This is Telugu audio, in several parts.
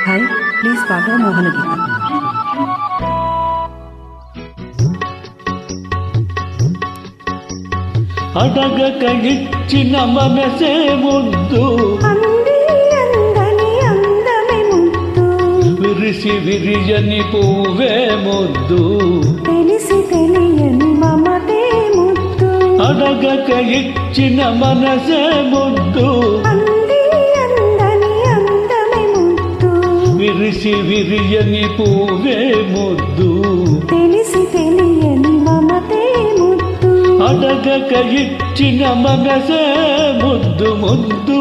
హాయ్, ప్లీజ్ ఫాలో మోహన గీత. అడగక ఇచ్చిన మనసే ముద్దు, విరిసి విరియని పువ్వే ముద్దు, తెలిసి తెలియని మమతే ముద్దు. అడగక ఇచ్చిన మనసే ముద్దు, విరిసి విరియని పువ్వే ముద్దు, తెలిసి తెలియని మమతే ముద్దు. అడగక ఇచ్చిన మనసే ముద్దు ముద్దు.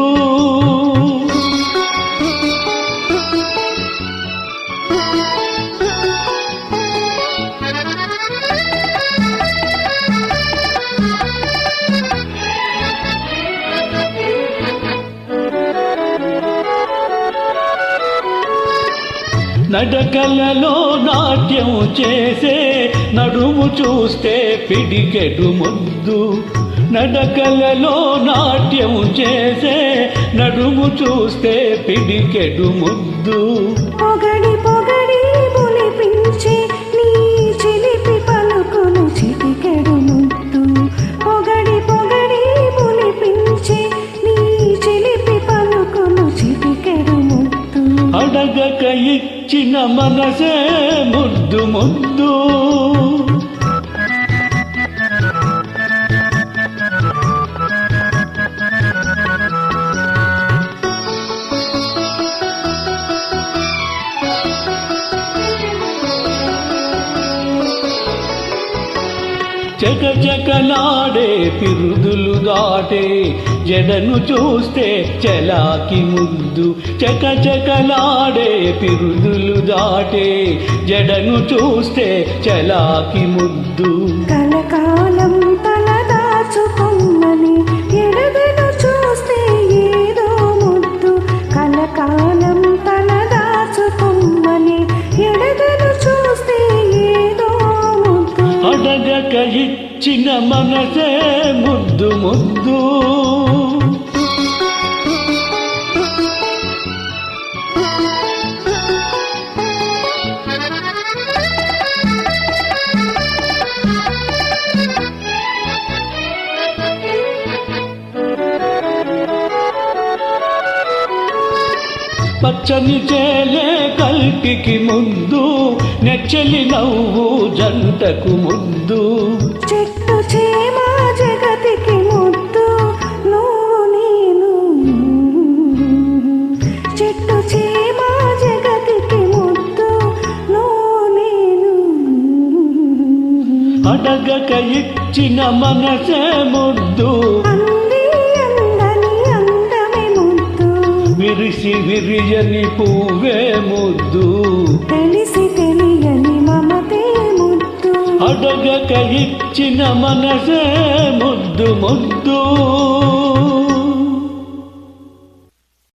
నడకలలో నాట్యం చేసే నడుము చూస్తే పిడికెడు ముద్దు, నడకలలో నాట్యం చేసే నడుము చూస్తే పిడికెడు ముద్దు. పొగడి పొగడి బులిపించే నీ చిలిపి పలుకులు చిటికెడు ముద్దు. పొగడి పొగడి బులిపించే నీ చిలిపి పలుకులు చిటికెడు ముద్దు. అడగక ఇచ్చిన మనసే ముద్దు ముద్దు. చకచకలాడే పిరుదులు దాటే జడను చూస్తే చలాకి ముద్దు, చకచకలాడే పిరుదులు దాటే జడను చూస్తే చలాకి ముద్దు. కలకాలం తలదాచుకున్నని ఎడగను చూస్తే ఏదో ముద్దు. కలకాలం తలదాచుకున్నని ఎడగను చూస్తే ఏదో ముద్దు. అడగక ఇచ్చిన మనసే ముద్దు ముద్దు. పచ్చని చేలే కల్పికి ముద్దు, నెచ్చలి నవ్వు జంటకు ముద్దు. చెట్టు చేమ జగతికి ముద్దు, నువ్వు నేను. చెట్టు చేమ జగతికి ముద్దు, నువ్వు నేను. అడగక ఇచ్చిన మనసే ముద్దు, విరిసి విరియని పువ్వే ముద్దు, తెలిసి తెలియని మమతే ముద్దు. అడగక ఇచ్చిన మనసే ముద్దు ముద్దు.